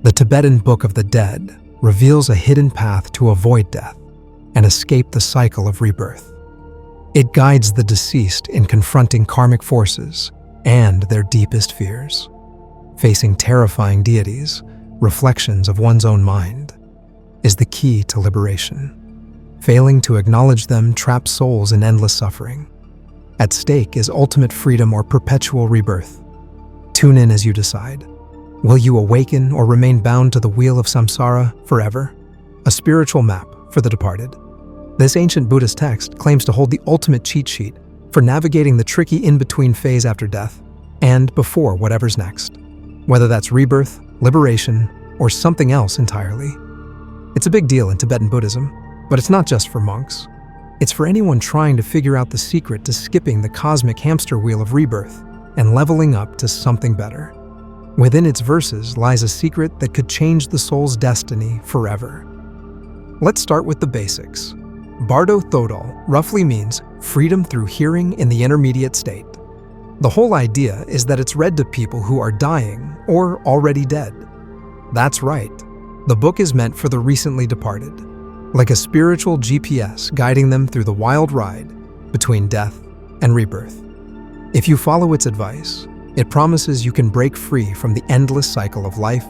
The Tibetan Book of the Dead reveals a hidden path to avoid death and escape the cycle of rebirth. It guides the deceased in confronting karmic forces and their deepest fears. Facing terrifying deities, reflections of one's own mind, is the key to liberation. Failing to acknowledge them traps souls in endless suffering. At stake is ultimate freedom or perpetual rebirth. Tune in as you decide. Will you awaken or remain bound to the wheel of samsara forever? A spiritual map for the departed. This ancient Buddhist text claims to hold the ultimate cheat sheet for navigating the tricky in-between phase after death and before whatever's next, whether that's rebirth, liberation, or something else entirely. It's a big deal in Tibetan Buddhism, but it's not just for monks. It's for anyone trying to figure out the secret to skipping the cosmic hamster wheel of rebirth and leveling up to something better. Within its verses lies a secret that could change the soul's destiny forever. Let's start with the basics. Bardo Thodol roughly means freedom through hearing in the intermediate state. The whole idea is that it's read to people who are dying or already dead. That's right. The book is meant for the recently departed, like a spiritual GPS guiding them through the wild ride between death and rebirth. If you follow its advice, it promises you can break free from the endless cycle of life,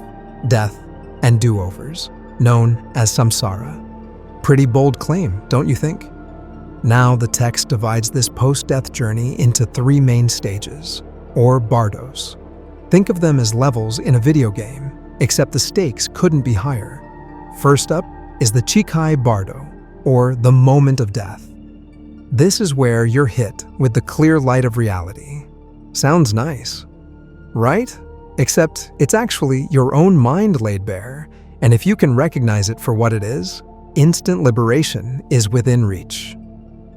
death, and do-overs, known as samsara. Pretty bold claim, don't you think? Now the text divides this post-death journey into 3 main stages, or bardos. Think of them as levels in a video game, except the stakes couldn't be higher. First up is the Chikai Bardo, or the moment of death. This is where you're hit with the clear light of reality. Sounds nice, right? Except it's actually your own mind laid bare, and if you can recognize it for what it is, instant liberation is within reach.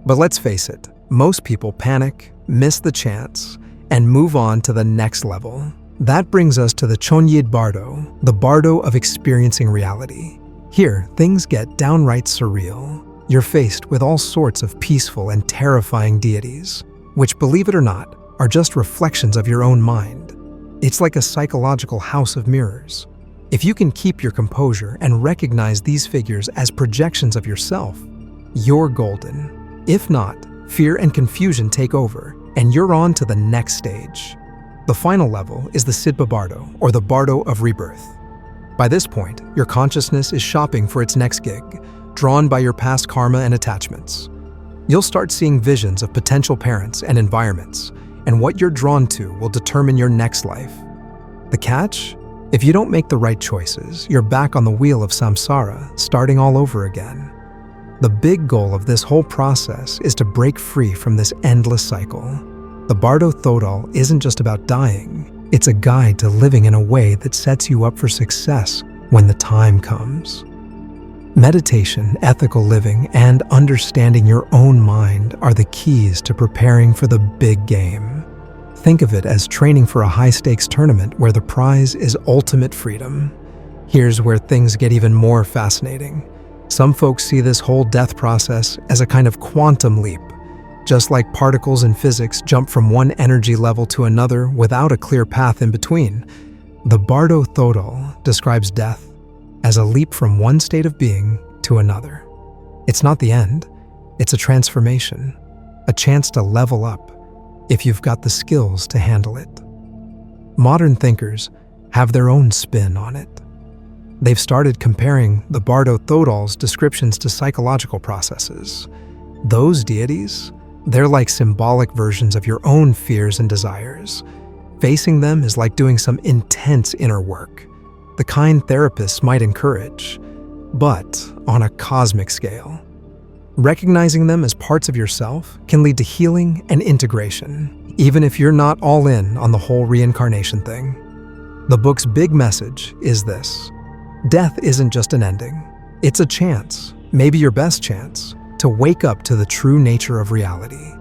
But let's face it, most people panic, miss the chance, and move on to the next level. That brings us to the Chonyid Bardo, the Bardo of experiencing reality. Here, things get downright surreal. You're faced with all sorts of peaceful and terrifying deities, which, believe it or not, are just reflections of your own mind. It's like a psychological house of mirrors. If you can keep your composure and recognize these figures as projections of yourself, you're golden. If not, fear and confusion take over, and you're on to the next stage. The final level is the Sidpa Bardo, or the Bardo of rebirth. By this point, your consciousness is shopping for its next gig, drawn by your past karma and attachments. You'll start seeing visions of potential parents and environments, and what you're drawn to will determine your next life. The catch? If you don't make the right choices, you're back on the wheel of samsara, starting all over again. The big goal of this whole process is to break free from this endless cycle. The Bardo Thodol isn't just about dying, it's a guide to living in a way that sets you up for success when the time comes. Meditation, ethical living, and understanding your own mind are the keys to preparing for the big game. Think of it as training for a high-stakes tournament where the prize is ultimate freedom. Here's where things get even more fascinating. Some folks see this whole death process as a kind of quantum leap. Just like particles in physics jump from one energy level to another without a clear path in between, the Bardo Thodol describes death as a leap from one state of being to another. It's not the end, it's a transformation, a chance to level up if you've got the skills to handle it. Modern thinkers have their own spin on it. They've started comparing the Bardo Thodol's descriptions to psychological processes. Those deities, they're like symbolic versions of your own fears and desires. Facing them is like doing some intense inner work, the kind therapists might encourage, but on a cosmic scale. Recognizing them as parts of yourself can lead to healing and integration, even if you're not all in on the whole reincarnation thing. The book's big message is this: death isn't just an ending. It's a chance, maybe your best chance, to wake up to the true nature of reality.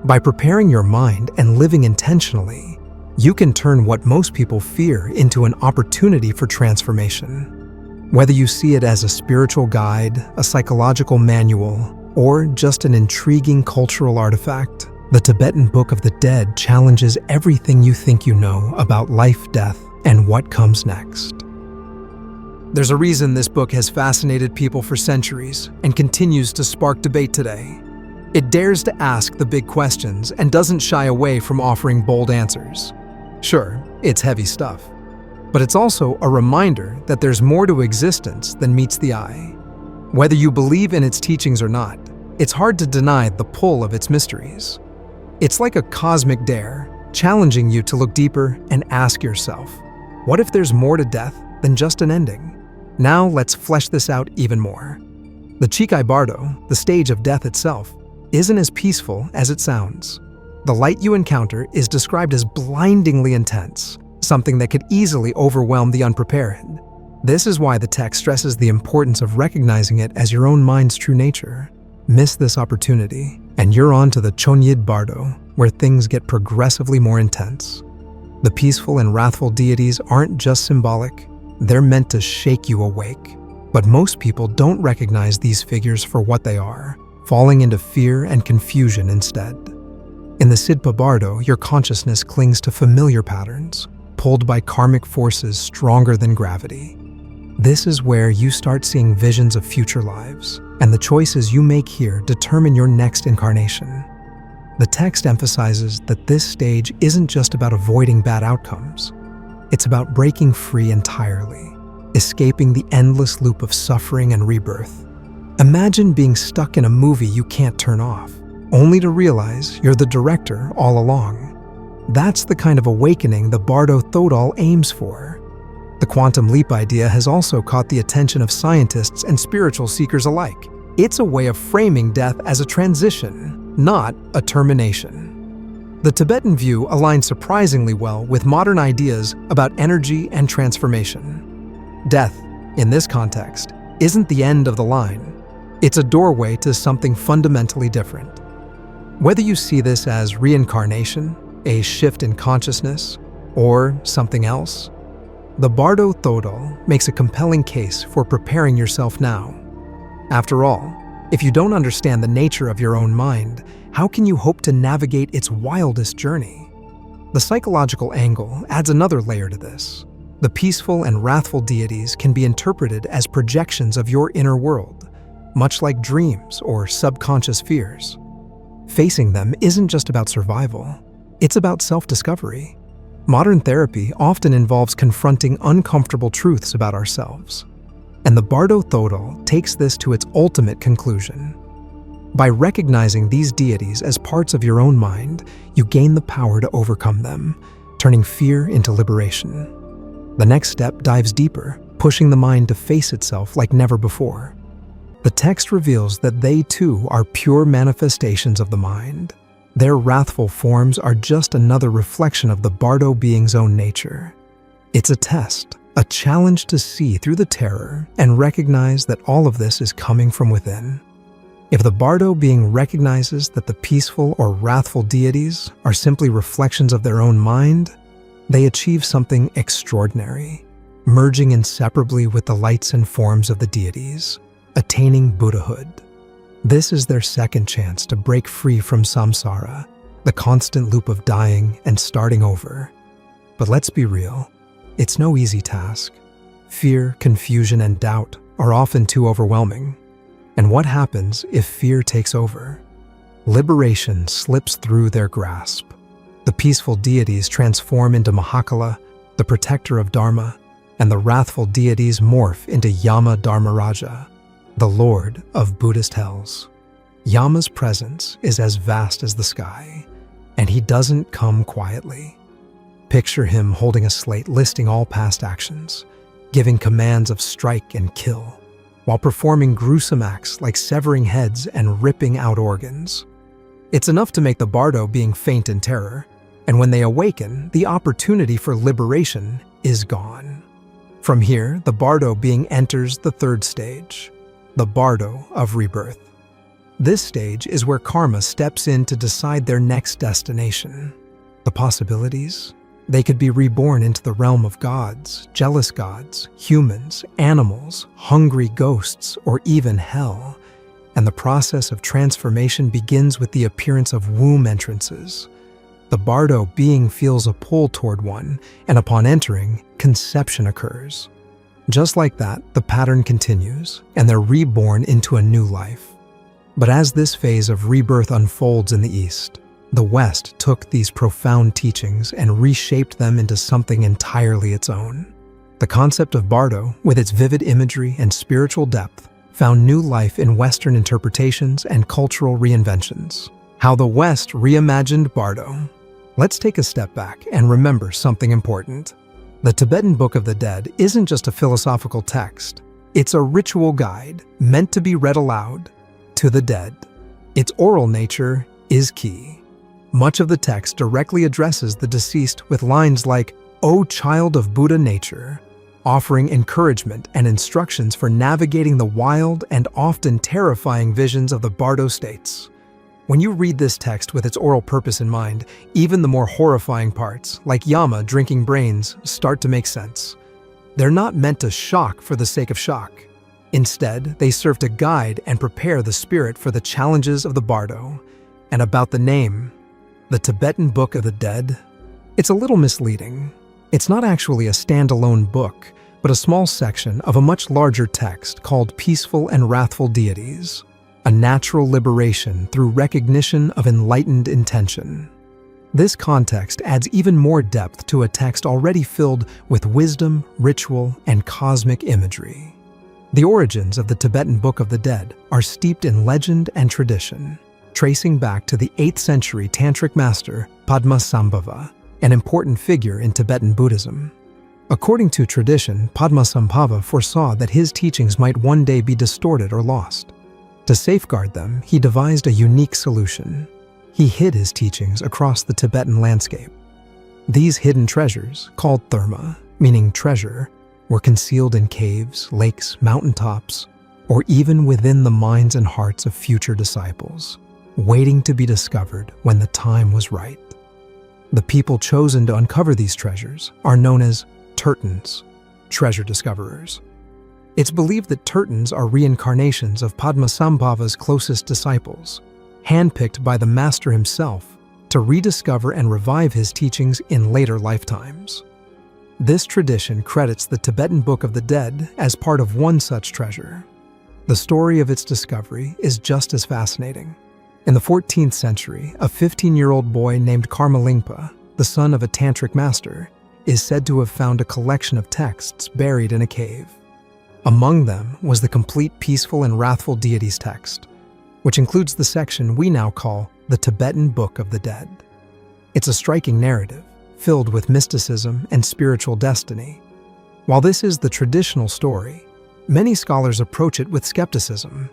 By preparing your mind and living intentionally, you can turn what most people fear into an opportunity for transformation. Whether you see it as a spiritual guide, a psychological manual, or just an intriguing cultural artifact, the Tibetan Book of the Dead challenges everything you think you know about life, death, and what comes next. There's a reason this book has fascinated people for centuries and continues to spark debate today. It dares to ask the big questions and doesn't shy away from offering bold answers. Sure, it's heavy stuff, but it's also a reminder that there's more to existence than meets the eye. Whether you believe in its teachings or not, it's hard to deny the pull of its mysteries. It's like a cosmic dare, challenging you to look deeper and ask yourself, what if there's more to death than just an ending? Now let's flesh this out even more. The Chikai Bardo, the stage of death itself, isn't as peaceful as it sounds. The light you encounter is described as blindingly intense, something that could easily overwhelm the unprepared. This is why the text stresses the importance of recognizing it as your own mind's true nature. Miss this opportunity, and you're on to the Chonyid Bardo, where things get progressively more intense. The peaceful and wrathful deities aren't just symbolic, they're meant to shake you awake. But most people don't recognize these figures for what they are, falling into fear and confusion instead. In the Sidpa Bardo, your consciousness clings to familiar patterns, pulled by karmic forces stronger than gravity. This is where you start seeing visions of future lives, and the choices you make here determine your next incarnation. The text emphasizes that this stage isn't just about avoiding bad outcomes. It's about breaking free entirely, escaping the endless loop of suffering and rebirth. Imagine being stuck in a movie you can't turn off, only to realize you're the director all along. That's the kind of awakening the Bardo Thodol aims for. The quantum leap idea has also caught the attention of scientists and spiritual seekers alike. It's a way of framing death as a transition, not a termination. The Tibetan view aligns surprisingly well with modern ideas about energy and transformation. Death, in this context, isn't the end of the line. It's a doorway to something fundamentally different. Whether you see this as reincarnation, a shift in consciousness, or something else, the Bardo Thodol makes a compelling case for preparing yourself now. After all, if you don't understand the nature of your own mind, how can you hope to navigate its wildest journey? The psychological angle adds another layer to this. The peaceful and wrathful deities can be interpreted as projections of your inner world, much like dreams or subconscious fears. Facing them isn't just about survival, it's about self-discovery. Modern therapy often involves confronting uncomfortable truths about ourselves, and the Bardo Thodol takes this to its ultimate conclusion. By recognizing these deities as parts of your own mind, you gain the power to overcome them, turning fear into liberation. The next step dives deeper, pushing the mind to face itself like never before. The text reveals that they too are pure manifestations of the mind. Their wrathful forms are just another reflection of the Bardo being's own nature. It's a test, a challenge to see through the terror and recognize that all of this is coming from within. If the Bardo being recognizes that the peaceful or wrathful deities are simply reflections of their own mind, they achieve something extraordinary, merging inseparably with the lights and forms of the deities, attaining Buddhahood. This is their second chance to break free from samsara, the constant loop of dying and starting over. But let's be real, it's no easy task. Fear, confusion, and doubt are often too overwhelming. And what happens if fear takes over? Liberation slips through their grasp. The peaceful deities transform into Mahakala, the protector of Dharma, and the wrathful deities morph into Yama Dharmaraja, the lord of Buddhist hells. Yama's presence is as vast as the sky, and he doesn't come quietly. Picture him holding a slate listing all past actions, giving commands of strike and kill, while performing gruesome acts like severing heads and ripping out organs. It's enough to make the Bardo being faint in terror, and when they awaken, the opportunity for liberation is gone. From here, the Bardo being enters the third stage, the Bardo of rebirth. This stage is where karma steps in to decide their next destination. The possibilities? They could be reborn into the realm of gods, jealous gods, humans, animals, hungry ghosts, or even hell. And the process of transformation begins with the appearance of womb entrances. The Bardo being feels a pull toward one, and upon entering, conception occurs. Just like that, the pattern continues, and they're reborn into a new life. But as this phase of rebirth unfolds in the East, the West took these profound teachings and reshaped them into something entirely its own. The concept of Bardo, with its vivid imagery and spiritual depth, found new life in Western interpretations and cultural reinventions. How the West reimagined Bardo. Let's take a step back and remember something important. The Tibetan Book of the Dead isn't just a philosophical text. It's a ritual guide meant to be read aloud to the dead. Its oral nature is key. Much of the text directly addresses the deceased with lines like, "O child of Buddha nature," offering encouragement and instructions for navigating the wild and often terrifying visions of the Bardo states. When you read this text with its oral purpose in mind, even the more horrifying parts, like Yama drinking brains, start to make sense. They're not meant to shock for the sake of shock. Instead, they serve to guide and prepare the spirit for the challenges of the Bardo. And about the name, the Tibetan Book of the Dead, it's a little misleading. It's not actually a standalone book, but a small section of a much larger text called Peaceful and Wrathful Deities, a natural liberation through recognition of enlightened intention. This context adds even more depth to a text already filled with wisdom, ritual, and cosmic imagery. The origins of the Tibetan Book of the Dead are steeped in legend and tradition, tracing back to the 8th century tantric master Padmasambhava, an important figure in Tibetan Buddhism. According to tradition, Padmasambhava foresaw that his teachings might one day be distorted or lost. To safeguard them, he devised a unique solution. He hid his teachings across the Tibetan landscape. These hidden treasures, called therma, meaning treasure, were concealed in caves, lakes, mountaintops, or even within the minds and hearts of future disciples, waiting to be discovered when the time was right. The people chosen to uncover these treasures are known as Tertons, treasure discoverers. It's believed that Tertons are reincarnations of Padmasambhava's closest disciples, handpicked by the master himself to rediscover and revive his teachings in later lifetimes. This tradition credits the Tibetan Book of the Dead as part of one such treasure. The story of its discovery is just as fascinating. In the 14th century, a 15-year-old boy named Karmalingpa, the son of a tantric master, is said to have found a collection of texts buried in a cave. Among them was the complete Peaceful and Wrathful Deities text, which includes the section we now call the Tibetan Book of the Dead. It's a striking narrative, filled with mysticism and spiritual destiny. While this is the traditional story, many scholars approach it with skepticism.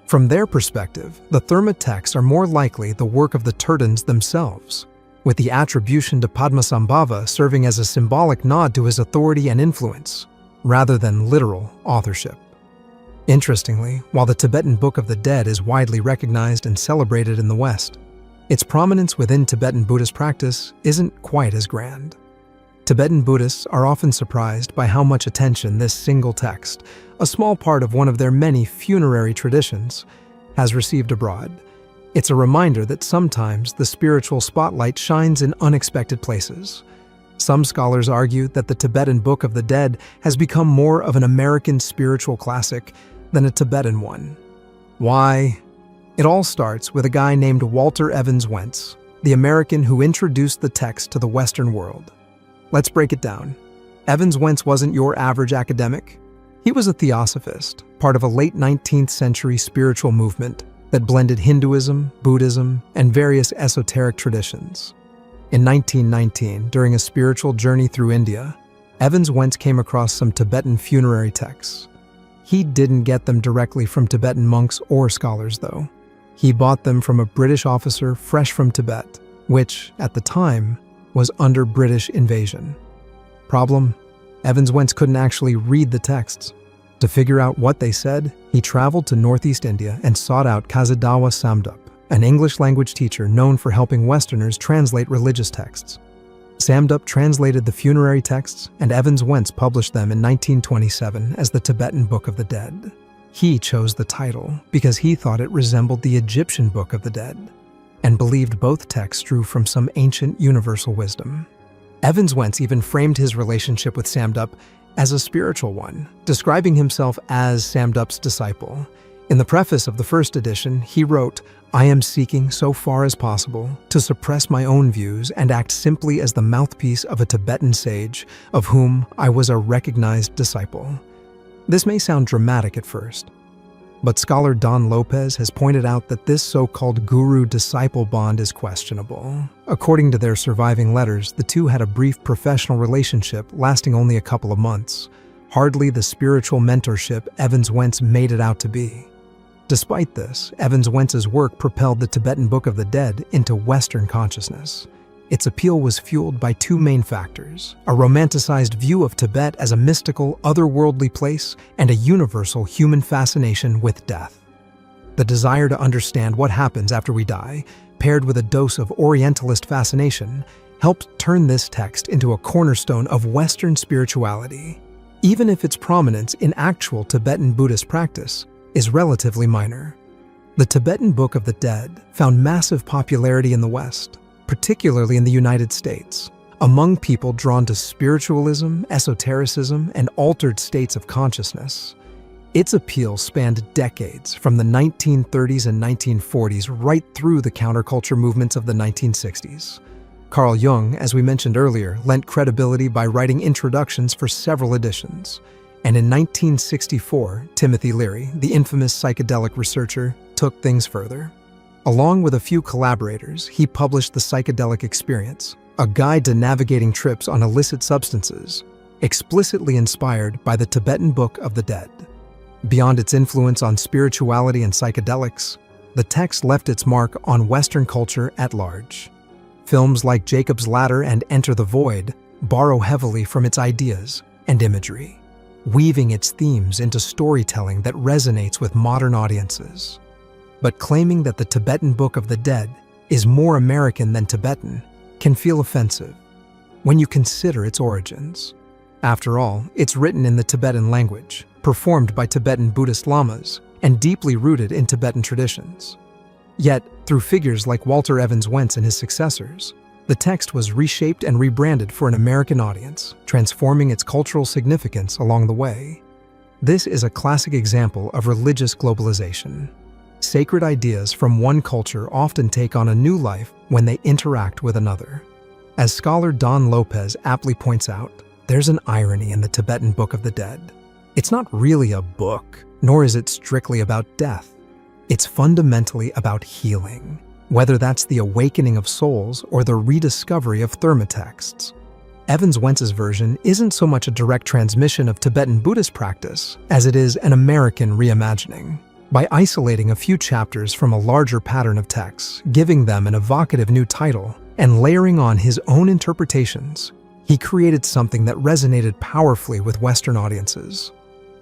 From their perspective, the therma texts are more likely the work of the Tertons themselves, with the attribution to Padmasambhava serving as a symbolic nod to his authority and influence, rather than literal authorship. Interestingly, while the Tibetan Book of the Dead is widely recognized and celebrated in the West, its prominence within Tibetan Buddhist practice isn't quite as grand. Tibetan Buddhists are often surprised by how much attention this single text, a small part of one of their many funerary traditions, has received abroad. It's a reminder that sometimes the spiritual spotlight shines in unexpected places. Some scholars argue that the Tibetan Book of the Dead has become more of an American spiritual classic than a Tibetan one. Why? It all starts with a guy named Walter Evans Wentz, the American who introduced the text to the Western world. Let's break it down. Evans Wentz wasn't your average academic. He was a theosophist, part of a late 19th century spiritual movement that blended Hinduism, Buddhism, and various esoteric traditions. In 1919, during a spiritual journey through India, Evans Wentz came across some Tibetan funerary texts. He didn't get them directly from Tibetan monks or scholars, though. He bought them from a British officer fresh from Tibet, which, at the time, was under British invasion. Problem? Evans Wentz couldn't actually read the texts. To figure out what they said, he traveled to northeast India and sought out Kazadawa Samdup, an English-language teacher known for helping Westerners translate religious texts. Samdup translated the funerary texts, and Evans Wentz published them in 1927 as the Tibetan Book of the Dead. He chose the title because he thought it resembled the Egyptian Book of the Dead, and believed both texts drew from some ancient universal wisdom. Evans Wentz even framed his relationship with Samdup as a spiritual one, describing himself as Samdup's disciple. In the preface of the first edition, he wrote, "I am seeking so far as possible to suppress my own views and act simply as the mouthpiece of a Tibetan sage of whom I was a recognized disciple." This may sound dramatic at first, but scholar Don Lopez has pointed out that this so-called guru-disciple bond is questionable. According to their surviving letters, the two had a brief professional relationship lasting only a couple of months, hardly the spiritual mentorship Evans Wentz made it out to be. Despite this, Evans Wentz's work propelled the Tibetan Book of the Dead into Western consciousness. Its appeal was fueled by two main factors: a romanticized view of Tibet as a mystical, otherworldly place, and a universal human fascination with death. The desire to understand what happens after we die, paired with a dose of Orientalist fascination, helped turn this text into a cornerstone of Western spirituality, even if its prominence in actual Tibetan Buddhist practice is relatively minor. The Tibetan Book of the Dead found massive popularity in the West, particularly in the United States, among people drawn to spiritualism, esotericism, and altered states of consciousness. Its appeal spanned decades, from the 1930s and 1940s right through the counterculture movements of the 1960s. Carl Jung, as we mentioned earlier, lent credibility by writing introductions for several editions. And in 1964, Timothy Leary, the infamous psychedelic researcher, took things further. Along with a few collaborators, he published The Psychedelic Experience, a guide to navigating trips on illicit substances, explicitly inspired by the Tibetan Book of the Dead. Beyond its influence on spirituality and psychedelics, the text left its mark on Western culture at large. Films like Jacob's Ladder and Enter the Void borrow heavily from its ideas and imagery, weaving its themes into storytelling that resonates with modern audiences. But claiming that the Tibetan Book of the Dead is more American than Tibetan can feel offensive when you consider its origins. After all, it's written in the Tibetan language, performed by Tibetan Buddhist lamas, and deeply rooted in Tibetan traditions. Yet, through figures like Walter Evans Wentz and his successors, the text was reshaped and rebranded for an American audience, transforming its cultural significance along the way. This is a classic example of religious globalization. Sacred ideas from one culture often take on a new life when they interact with another. As scholar Don Lopez aptly points out, there's an irony in the Tibetan Book of the Dead. It's not really a book, nor is it strictly about death. It's fundamentally about healing, whether that's the awakening of souls or the rediscovery of thermatexts. Evans Wentz's version isn't so much a direct transmission of Tibetan Buddhist practice as it is an American reimagining. By isolating a few chapters from a larger pattern of texts, giving them an evocative new title, and layering on his own interpretations, he created something that resonated powerfully with Western audiences.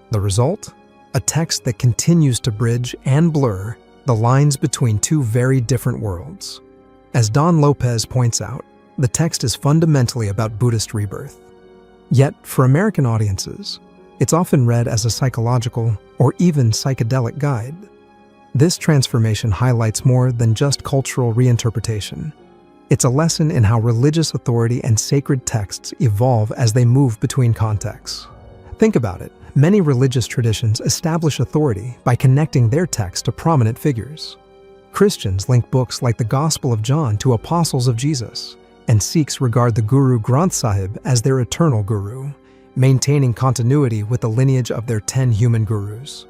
The result? A text that continues to bridge and blur the lines between two very different worlds. As Don Lopez points out, the text is fundamentally about Buddhist rebirth. Yet, for American audiences, it's often read as a psychological or even psychedelic guide. This transformation highlights more than just cultural reinterpretation. It's a lesson in how religious authority and sacred texts evolve as they move between contexts. Think about it. Many religious traditions establish authority by connecting their text to prominent figures. Christians link books like the Gospel of John to apostles of Jesus, and Sikhs regard the Guru Granth Sahib as their eternal guru, maintaining continuity with the lineage of their 10 human gurus.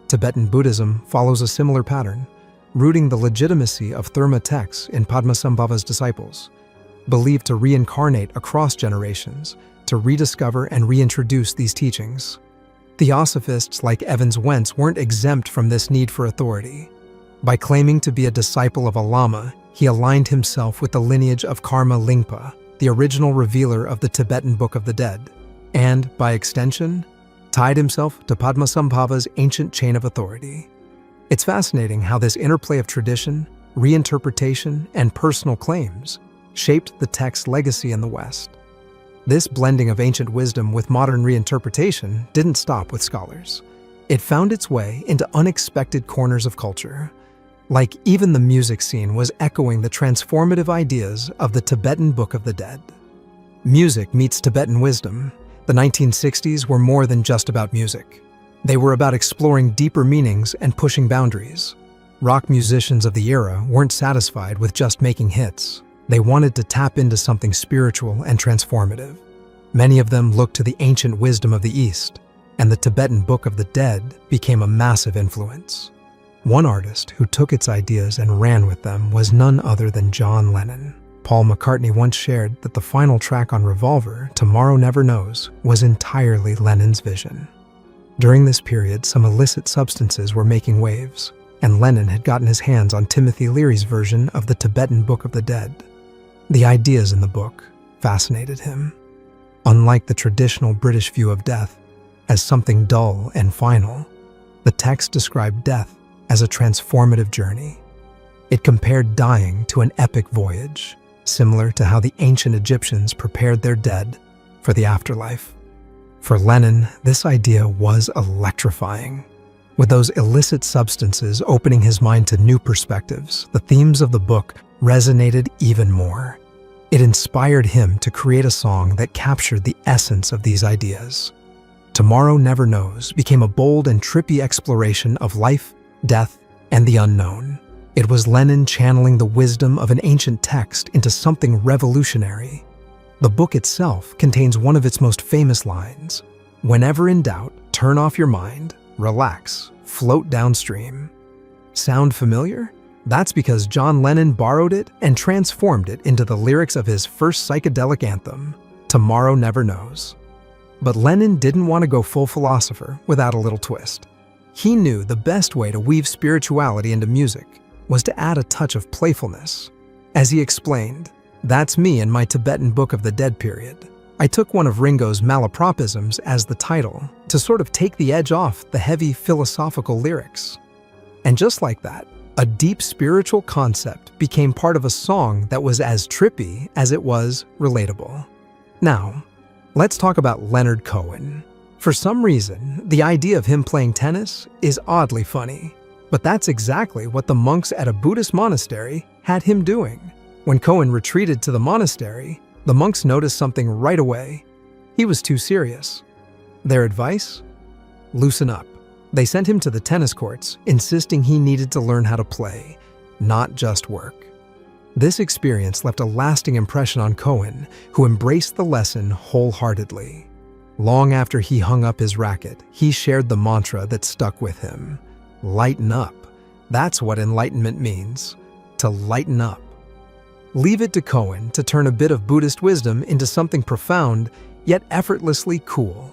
Tibetan Buddhism follows a similar pattern, rooting the legitimacy of Therma texts in Padmasambhava's disciples, believed to reincarnate across generations to rediscover and reintroduce these teachings. Theosophists like Evans Wentz weren't exempt from this need for authority. By claiming to be a disciple of a lama, he aligned himself with the lineage of Karma Lingpa, the original revealer of the Tibetan Book of the Dead, and, by extension, tied himself to Padmasambhava's ancient chain of authority. It's fascinating how this interplay of tradition, reinterpretation, and personal claims shaped the text's legacy in the West. This blending of ancient wisdom with modern reinterpretation didn't stop with scholars. It found its way into unexpected corners of culture. Like even the music scene was echoing the transformative ideas of the Tibetan Book of the Dead. Music meets Tibetan wisdom. The 1960s were more than just about music. They were about exploring deeper meanings and pushing boundaries. Rock musicians of the era weren't satisfied with just making hits. They wanted to tap into something spiritual and transformative. Many of them looked to the ancient wisdom of the East, and the Tibetan Book of the Dead became a massive influence. One artist who took its ideas and ran with them was none other than John Lennon. Paul McCartney once shared that the final track on Revolver, Tomorrow Never Knows, was entirely Lennon's vision. During this period, some illicit substances were making waves, and Lennon had gotten his hands on Timothy Leary's version of the Tibetan Book of the Dead. The ideas in the book fascinated him. Unlike the traditional British view of death as something dull and final, the text described death as a transformative journey. It compared dying to an epic voyage, similar to how the ancient Egyptians prepared their dead for the afterlife. For Lennon, this idea was electrifying. With those illicit substances opening his mind to new perspectives, the themes of the book resonated even more. It inspired him to create a song that captured the essence of these ideas. Tomorrow Never Knows became a bold and trippy exploration of life, death, and the unknown. It was Lennon channeling the wisdom of an ancient text into something revolutionary. The book itself contains one of its most famous lines: "Whenever in doubt, turn off your mind, relax, float downstream." Sound familiar? That's because John Lennon borrowed it and transformed it into the lyrics of his first psychedelic anthem, Tomorrow Never Knows. But Lennon didn't want to go full philosopher without a little twist. He knew the best way to weave spirituality into music was to add a touch of playfulness. As he explained, "That's me in my Tibetan Book of the Dead period. I took one of Ringo's malapropisms as the title to sort of take the edge off the heavy philosophical lyrics." And just like that, a deep spiritual concept became part of a song that was as trippy as it was relatable. Now, let's talk about Leonard Cohen. For some reason, the idea of him playing tennis is oddly funny, but that's exactly what the monks at a Buddhist monastery had him doing. When Cohen retreated to the monastery, the monks noticed something right away. He was too serious. Their advice? Loosen up. They sent him to the tennis courts, insisting he needed to learn how to play, not just work. This experience left a lasting impression on Cohen, who embraced the lesson wholeheartedly. Long after he hung up his racket, he shared the mantra that stuck with him: lighten up. That's what enlightenment means, to lighten up. Leave it to Cohen to turn a bit of Buddhist wisdom into something profound, yet effortlessly cool.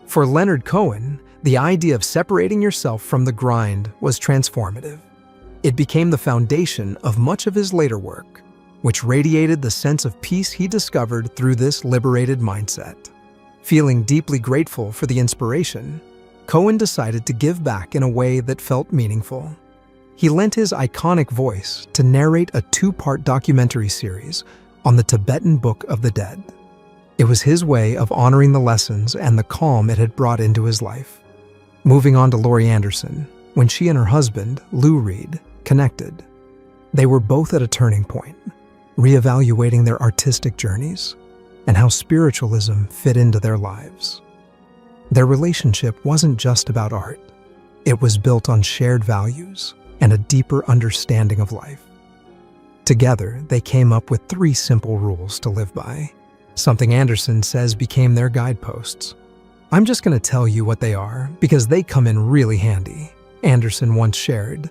For Leonard Cohen, the idea of separating yourself from the grind was transformative. It became the foundation of much of his later work, which radiated the sense of peace he discovered through this liberated mindset. Feeling deeply grateful for the inspiration, Cohen decided to give back in a way that felt meaningful. He lent his iconic voice to narrate a 2-part documentary series on the Tibetan Book of the Dead. It was his way of honoring the lessons and the calm it had brought into his life. Moving on to Laurie Anderson, when she and her husband, Lou Reed, connected. They were both at a turning point, reevaluating their artistic journeys and how spiritualism fit into their lives. Their relationship wasn't just about art. It was built on shared values and a deeper understanding of life. Together, they came up with 3 simple rules to live by, something Anderson says became their guideposts. "I'm just going to tell you what they are because they come in really handy," Anderson once shared.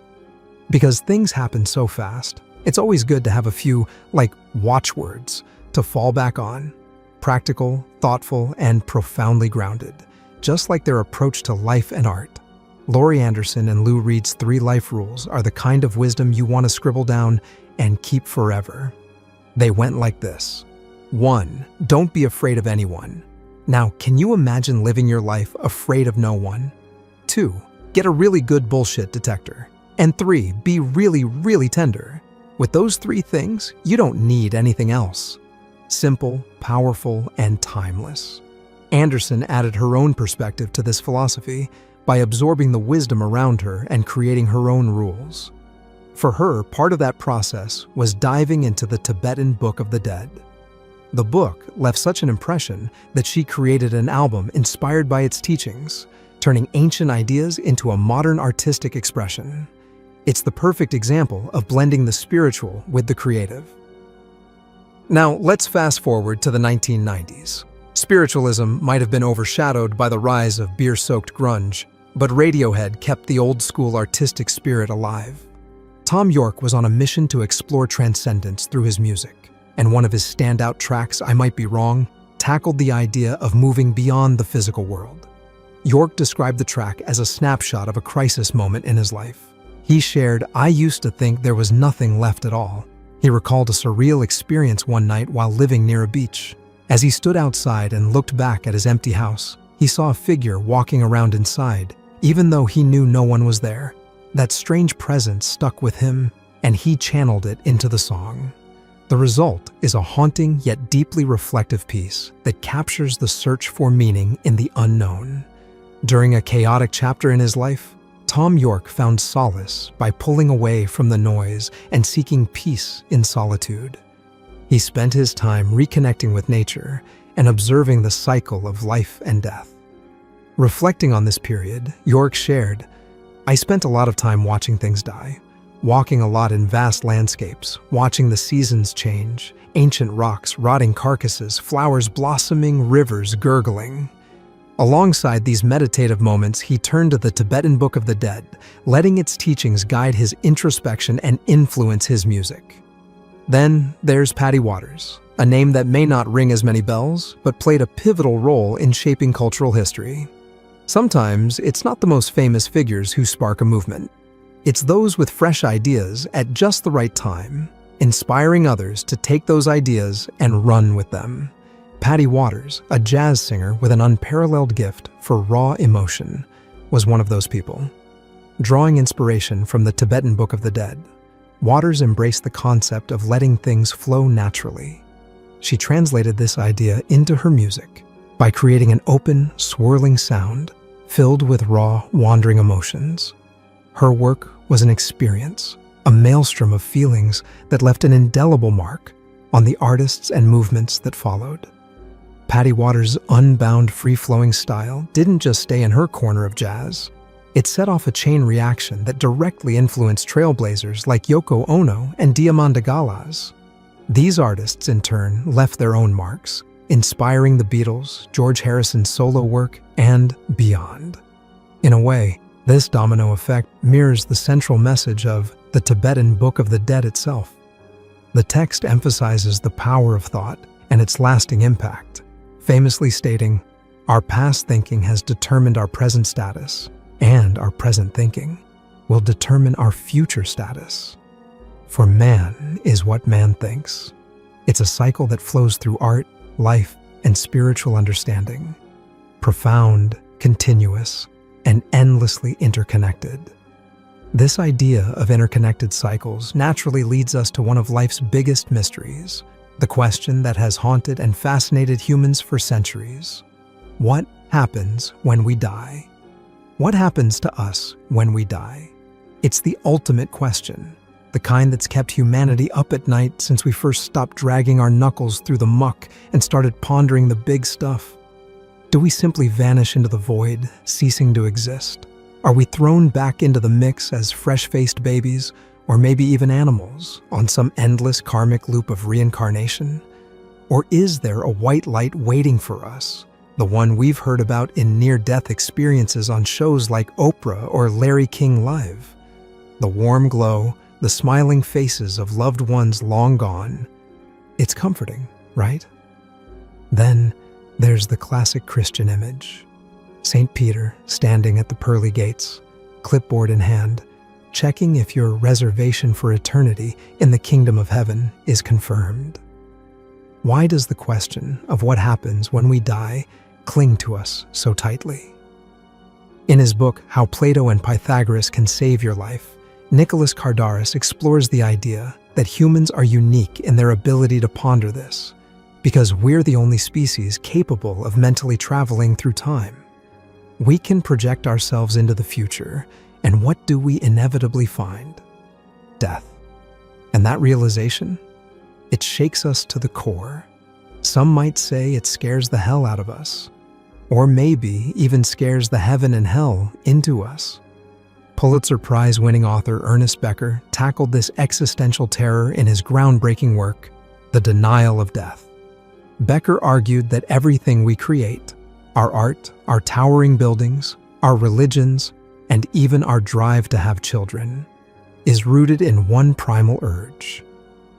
"Because things happen so fast, it's always good to have a few, watchwords to fall back on. Practical, thoughtful, and profoundly grounded, just like their approach to life and art." Laurie Anderson and Lou Reed's 3 life rules are the kind of wisdom you want to scribble down and keep forever. They went like this. 1. Don't be afraid of anyone. Now, can you imagine living your life afraid of no one? 2. Get a really good bullshit detector. And 3. Be really, really tender. With those 3 things, you don't need anything else. Simple, powerful, and timeless. Anderson added her own perspective to this philosophy by absorbing the wisdom around her and creating her own rules. For her, part of that process was diving into the Tibetan Book of the Dead. The book left such an impression that she created an album inspired by its teachings, turning ancient ideas into a modern artistic expression. It's the perfect example of blending the spiritual with the creative. Now, let's fast forward to the 1990s. Spiritualism might have been overshadowed by the rise of beer-soaked grunge, but Radiohead kept the old-school artistic spirit alive. Thom Yorke was on a mission to explore transcendence through his music, and one of his standout tracks, I Might Be Wrong, tackled the idea of moving beyond the physical world. Yorke described the track as a snapshot of a crisis moment in his life. He shared, "I used to think there was nothing left at all." He recalled a surreal experience one night while living near a beach. As he stood outside and looked back at his empty house, he saw a figure walking around inside, even though he knew no one was there. That strange presence stuck with him, and he channeled it into the song. The result is a haunting yet deeply reflective piece that captures the search for meaning in the unknown. During a chaotic chapter in his life, Thom Yorke found solace by pulling away from the noise and seeking peace in solitude. He spent his time reconnecting with nature and observing the cycle of life and death. Reflecting on this period, Yorke shared, "I spent a lot of time watching things die, walking a lot in vast landscapes, watching the seasons change, ancient rocks, rotting carcasses, flowers blossoming, rivers gurgling." Alongside these meditative moments, he turned to the Tibetan Book of the Dead, letting its teachings guide his introspection and influence his music. Then there's Patty Waters, a name that may not ring as many bells, but played a pivotal role in shaping cultural history. Sometimes it's not the most famous figures who spark a movement. It's those with fresh ideas at just the right time, inspiring others to take those ideas and run with them. Patty Waters, a jazz singer with an unparalleled gift for raw emotion, was one of those people. Drawing inspiration from the Tibetan Book of the Dead, Waters embraced the concept of letting things flow naturally. She translated this idea into her music by creating an open, swirling sound filled with raw, wandering emotions. Her work was an experience, a maelstrom of feelings that left an indelible mark on the artists and movements that followed. Patty Waters' unbound, free-flowing style didn't just stay in her corner of jazz. It set off a chain reaction that directly influenced trailblazers like Yoko Ono and Diamanda Galás. These artists, in turn, left their own marks, inspiring the Beatles, George Harrison's solo work, and beyond. In a way, this domino effect mirrors the central message of the Tibetan Book of the Dead itself. The text emphasizes the power of thought and its lasting impact, famously stating, "Our past thinking has determined our present status, and our present thinking will determine our future status. For man is what man thinks." It's a cycle that flows through art, life, and spiritual understanding. Profound, continuous, and endlessly interconnected. This idea of interconnected cycles naturally leads us to one of life's biggest mysteries, the question that has haunted and fascinated humans for centuries. What happens when we die? What happens to us when we die? It's the ultimate question, the kind that's kept humanity up at night since we first stopped dragging our knuckles through the muck and started pondering the big stuff. Do we simply vanish into the void, ceasing to exist? Are we thrown back into the mix as fresh-faced babies, or maybe even animals, on some endless karmic loop of reincarnation? Or is there a white light waiting for us? The one we've heard about in near-death experiences on shows like Oprah or Larry King Live. The warm glow, the smiling faces of loved ones long gone. It's comforting, right? Then there's the classic Christian image. St. Peter standing at the pearly gates, clipboard in hand, checking if your reservation for eternity in the kingdom of heaven is confirmed. Why does the question of what happens when we die cling to us so tightly? In his book, How Plato and Pythagoras Can Save Your Life, Nicholas Kardaras explores the idea that humans are unique in their ability to ponder this, because we're the only species capable of mentally traveling through time. We can project ourselves into the future, and what do we inevitably find? Death. And that realization? It shakes us to the core. Some might say it scares the hell out of us, or maybe even scares the heaven and hell into us. Pulitzer Prize-winning author Ernest Becker tackled this existential terror in his groundbreaking work, The Denial of Death. Becker argued that everything we create, our art, our towering buildings, our religions, and even our drive to have children, is rooted in one primal urge: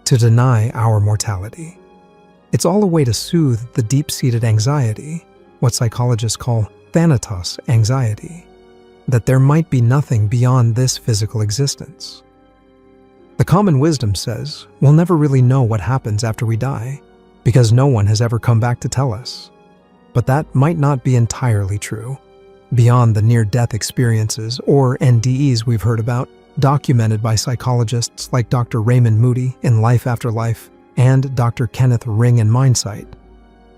to deny our mortality. It's all a way to soothe the deep-seated anxiety, what psychologists call thanatos anxiety, that there might be nothing beyond this physical existence. The common wisdom says we'll never really know what happens after we die, because no one has ever come back to tell us. But that might not be entirely true. Beyond the near-death experiences, or NDEs we've heard about, documented by psychologists like Dr. Raymond Moody in Life After Life and Dr. Kenneth Ring in Mindsight,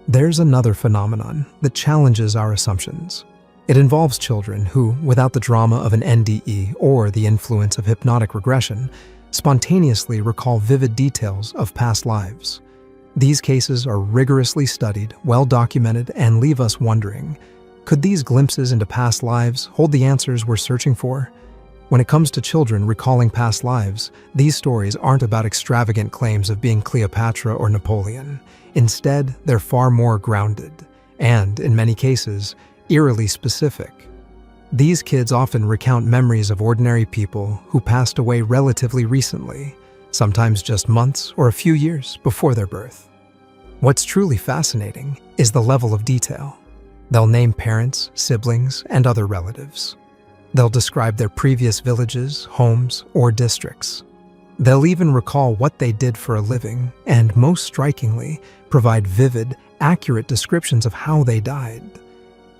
there's another phenomenon that challenges our assumptions. It involves children who, without the drama of an NDE or the influence of hypnotic regression, spontaneously recall vivid details of past lives. These cases are rigorously studied, well-documented, and leave us wondering, could these glimpses into past lives hold the answers we're searching for? When it comes to children recalling past lives, these stories aren't about extravagant claims of being Cleopatra or Napoleon. Instead, they're far more grounded, and, in many cases, eerily specific. These kids often recount memories of ordinary people who passed away relatively recently, sometimes just months or a few years before their birth. What's truly fascinating is the level of detail. They'll name parents, siblings, and other relatives. They'll describe their previous villages, homes, or districts. They'll even recall what they did for a living, and most strikingly, provide vivid, accurate descriptions of how they died.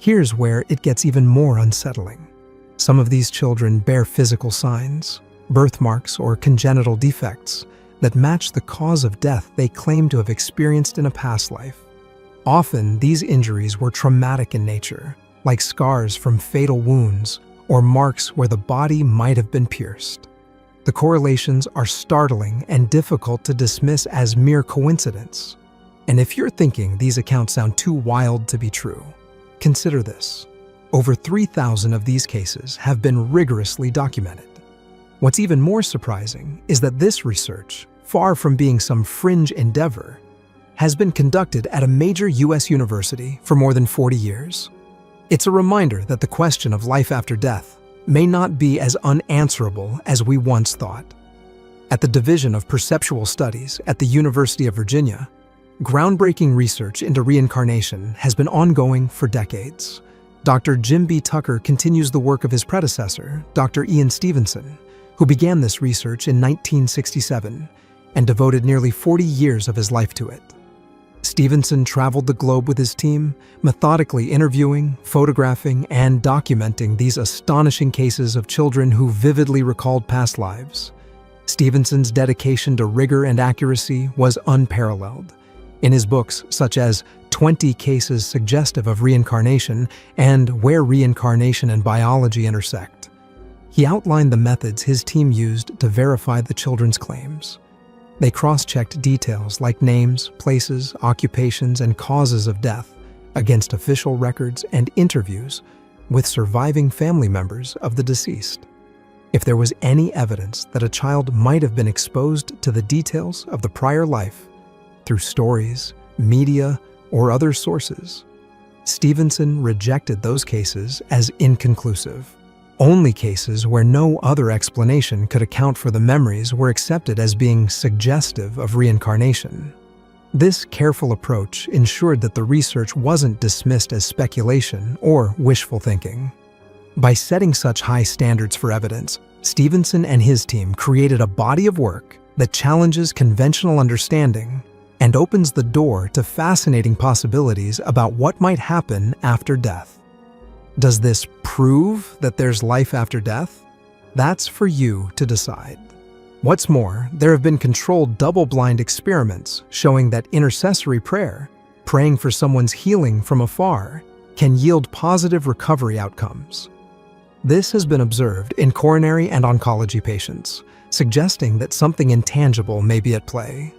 Here's where it gets even more unsettling. Some of these children bear physical signs, birthmarks or congenital defects that match the cause of death they claim to have experienced in a past life. Often, these injuries were traumatic in nature, like scars from fatal wounds or marks where the body might have been pierced. The correlations are startling and difficult to dismiss as mere coincidence. And if you're thinking these accounts sound too wild to be true, consider this. Over 3,000 of these cases have been rigorously documented. What's even more surprising is that this research, far from being some fringe endeavor, has been conducted at a major U.S. university for more than 40 years. It's a reminder that the question of life after death may not be as unanswerable as we once thought. At the Division of Perceptual Studies at the University of Virginia, groundbreaking research into reincarnation has been ongoing for decades. Dr. Jim B. Tucker continues the work of his predecessor, Dr. Ian Stevenson, who began this research in 1967 and devoted nearly 40 years of his life to it. Stevenson traveled the globe with his team, methodically interviewing, photographing, and documenting these astonishing cases of children who vividly recalled past lives. Stevenson's dedication to rigor and accuracy was unparalleled. In his books, such as 20 Cases Suggestive of Reincarnation and Where Reincarnation and Biology Intersect, he outlined the methods his team used to verify the children's claims. They cross-checked details like names, places, occupations, and causes of death against official records and interviews with surviving family members of the deceased. If there was any evidence that a child might have been exposed to the details of the prior life through stories, media, or other sources, Stevenson rejected those cases as inconclusive. Only cases where no other explanation could account for the memories were accepted as being suggestive of reincarnation. This careful approach ensured that the research wasn't dismissed as speculation or wishful thinking. By setting such high standards for evidence, Stevenson and his team created a body of work that challenges conventional understanding and opens the door to fascinating possibilities about what might happen after death. Does this prove that there's life after death? That's for you to decide. What's more, there have been controlled double-blind experiments showing that intercessory prayer, praying for someone's healing from afar, can yield positive recovery outcomes. This has been observed in coronary and oncology patients, suggesting that something intangible may be at play.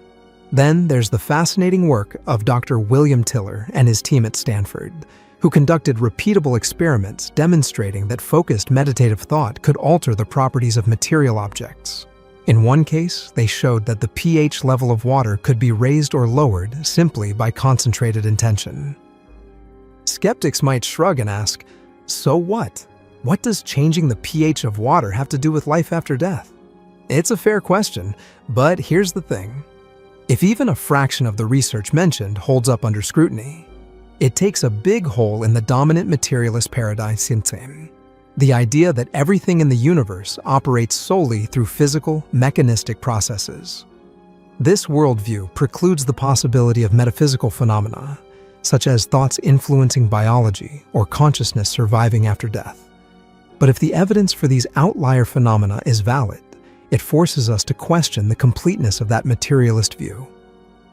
Then there's the fascinating work of Dr. William Tiller and his team at Stanford, who conducted repeatable experiments demonstrating that focused meditative thought could alter the properties of material objects. In one case, they showed that the pH level of water could be raised or lowered simply by concentrated intention. Skeptics might shrug and ask, so what? What does changing the pH of water have to do with life after death? It's a fair question, but here's the thing. If even a fraction of the research mentioned holds up under scrutiny, it takes a big hole in the dominant materialist paradigm system. The idea that everything in the universe operates solely through physical, mechanistic processes. This worldview precludes the possibility of metaphysical phenomena, such as thoughts influencing biology or consciousness surviving after death. But if the evidence for these outlier phenomena is valid, it forces us to question the completeness of that materialist view.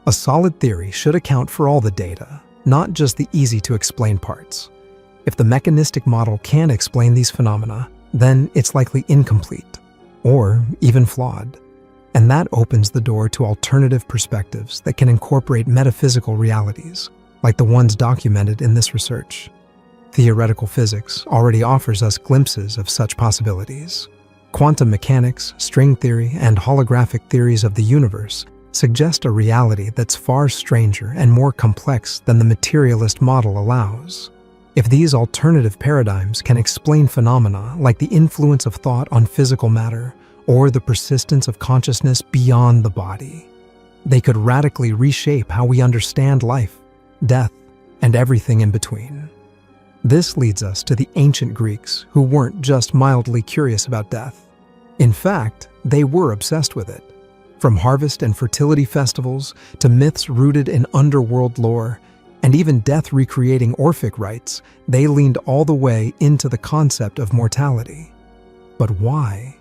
A solid theory should account for all the data, not just the easy-to-explain parts. If the mechanistic model can't explain these phenomena, then it's likely incomplete, or even flawed. And that opens the door to alternative perspectives that can incorporate metaphysical realities, like the ones documented in this research. Theoretical physics already offers us glimpses of such possibilities. Quantum mechanics, string theory, and holographic theories of the universe suggest a reality that's far stranger and more complex than the materialist model allows. If these alternative paradigms can explain phenomena like the influence of thought on physical matter or the persistence of consciousness beyond the body, they could radically reshape how we understand life, death, and everything in between. This leads us to the ancient Greeks, who weren't just mildly curious about death. In fact, they were obsessed with it. From harvest and fertility festivals to myths rooted in underworld lore, and even death recreating Orphic rites, they leaned all the way into the concept of mortality. But why?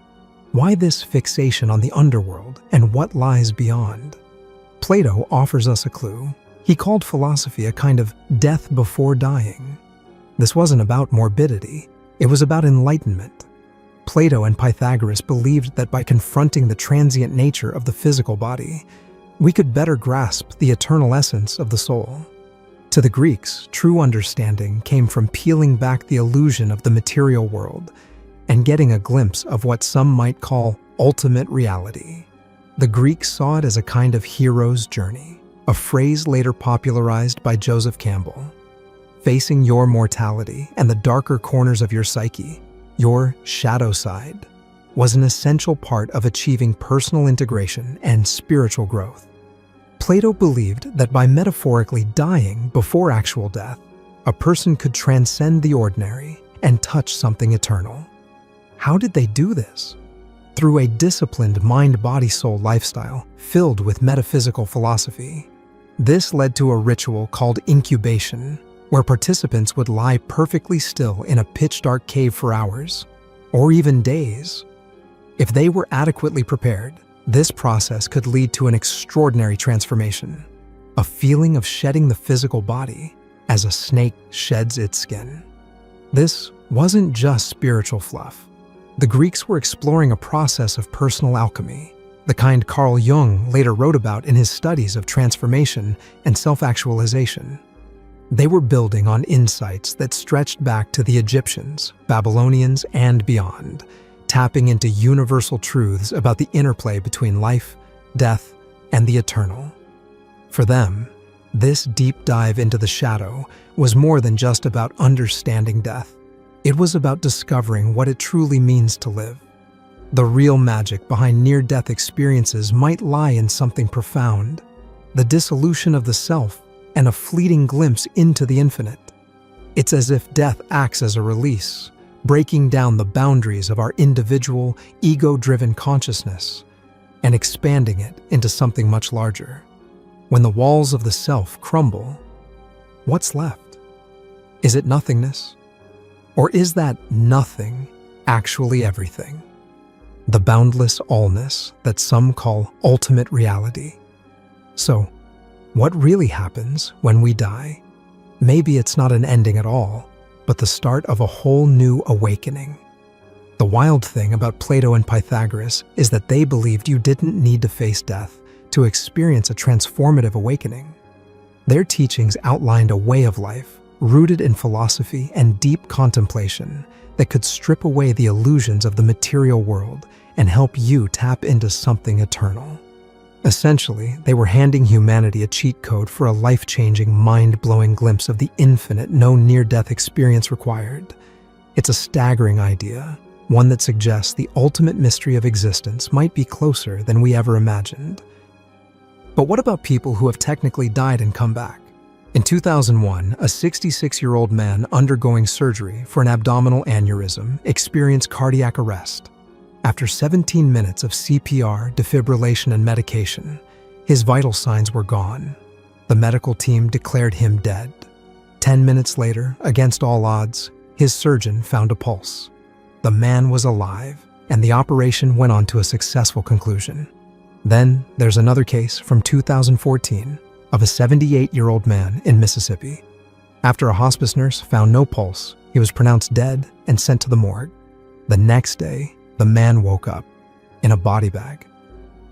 Why this fixation on the underworld and what lies beyond? Plato offers us a clue. He called philosophy a kind of death before dying. This wasn't about morbidity, it was about enlightenment. Plato and Pythagoras believed that by confronting the transient nature of the physical body, we could better grasp the eternal essence of the soul. To the Greeks, true understanding came from peeling back the illusion of the material world and getting a glimpse of what some might call ultimate reality. The Greeks saw it as a kind of hero's journey, a phrase later popularized by Joseph Campbell. Facing your mortality and the darker corners of your psyche, your shadow side, was an essential part of achieving personal integration and spiritual growth. Plato believed that by metaphorically dying before actual death, a person could transcend the ordinary and touch something eternal. How did they do this? Through a disciplined mind-body-soul lifestyle filled with metaphysical philosophy. This led to a ritual called incubation, where participants would lie perfectly still in a pitch-dark cave for hours, or even days. If they were adequately prepared, this process could lead to an extraordinary transformation, a feeling of shedding the physical body as a snake sheds its skin. This wasn't just spiritual fluff. The Greeks were exploring a process of personal alchemy, the kind Carl Jung later wrote about in his studies of transformation and self-actualization. They were building on insights that stretched back to the Egyptians, Babylonians, and beyond, tapping into universal truths about the interplay between life, death, and the eternal. For them, this deep dive into the shadow was more than just about understanding death. It was about discovering what it truly means to live. The real magic behind near-death experiences might lie in something profound, the dissolution of the self and a fleeting glimpse into the infinite. It's as if death acts as a release, breaking down the boundaries of our individual, ego-driven consciousness and expanding it into something much larger. When the walls of the self crumble, what's left? Is it nothingness? Or is that nothing actually everything? The boundless allness that some call ultimate reality. So, what really happens when we die? Maybe it's not an ending at all, but the start of a whole new awakening. The wild thing about Plato and Pythagoras is that they believed you didn't need to face death to experience a transformative awakening. Their teachings outlined a way of life rooted in philosophy and deep contemplation that could strip away the illusions of the material world and help you tap into something eternal. Essentially, they were handing humanity a cheat code for a life-changing, mind-blowing glimpse of the infinite no near-death experience required. It's a staggering idea, one that suggests the ultimate mystery of existence might be closer than we ever imagined. But what about people who have technically died and come back? In 2001, a 66-year-old man undergoing surgery for an abdominal aneurysm experienced cardiac arrest. After 17 minutes of CPR, defibrillation, and medication, his vital signs were gone. The medical team declared him dead. 10 minutes later, against all odds, his surgeon found a pulse. The man was alive, and the operation went on to a successful conclusion. Then there's another case from 2014 of a 78-year-old man in Mississippi. After a hospice nurse found no pulse, he was pronounced dead and sent to the morgue. The next day, the man woke up in a body bag.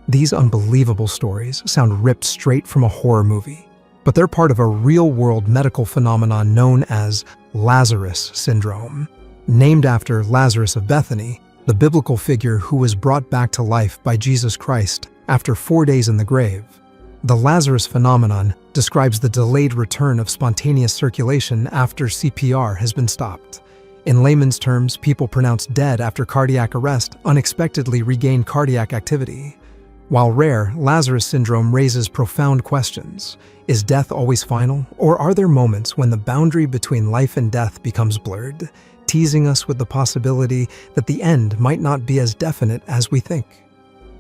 These unbelievable stories sound ripped straight from a horror movie, but they're part of a real-world medical phenomenon known as Lazarus syndrome. Named after Lazarus of Bethany, the biblical figure who was brought back to life by Jesus Christ after 4 days in the grave. The Lazarus phenomenon describes the delayed return of spontaneous circulation after CPR has been stopped. In layman's terms, people pronounced dead after cardiac arrest unexpectedly regain cardiac activity. While rare, Lazarus syndrome raises profound questions. Is death always final, or are there moments when the boundary between life and death becomes blurred, teasing us with the possibility that the end might not be as definite as we think?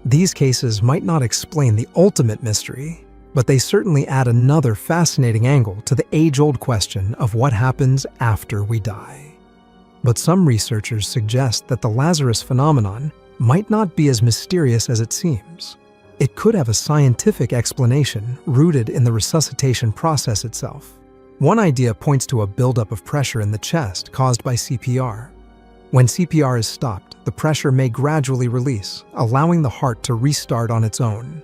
These cases might not explain the ultimate mystery, but they certainly add another fascinating angle to the age-old question of what happens after we die. But some researchers suggest that the Lazarus phenomenon might not be as mysterious as it seems. It could have a scientific explanation rooted in the resuscitation process itself. One idea points to a buildup of pressure in the chest caused by CPR. When CPR is stopped, the pressure may gradually release, allowing the heart to restart on its own.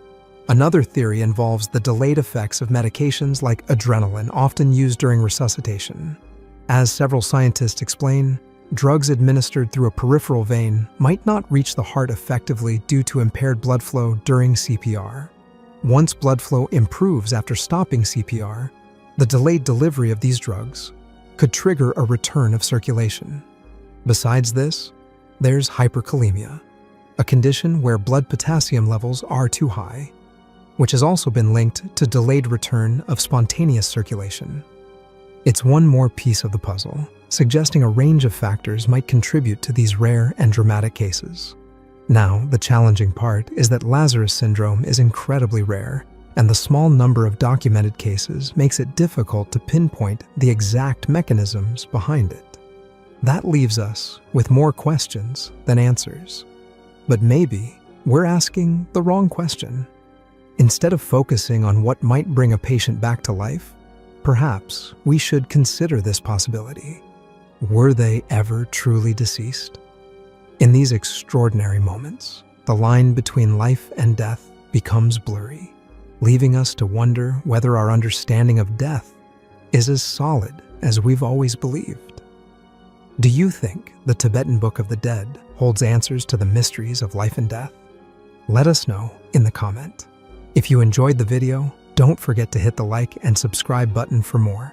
Another theory involves the delayed effects of medications like adrenaline, often used during resuscitation. As several scientists explain, drugs administered through a peripheral vein might not reach the heart effectively due to impaired blood flow during CPR. Once blood flow improves after stopping CPR, the delayed delivery of these drugs could trigger a return of circulation. Besides this, there's hyperkalemia, a condition where blood potassium levels are too high, which has also been linked to delayed return of spontaneous circulation. It's one more piece of the puzzle, suggesting a range of factors might contribute to these rare and dramatic cases. Now, the challenging part is that Lazarus syndrome is incredibly rare, and the small number of documented cases makes it difficult to pinpoint the exact mechanisms behind it. That leaves us with more questions than answers. But maybe we're asking the wrong question. Instead of focusing on what might bring a patient back to life, perhaps we should consider this possibility. Were they ever truly deceased? In these extraordinary moments, the line between life and death becomes blurry, leaving us to wonder whether our understanding of death is as solid as we've always believed. Do you think the Tibetan Book of the Dead holds answers to the mysteries of life and death? Let us know in the comment. If you enjoyed the video, don't forget to hit the like and subscribe button for more.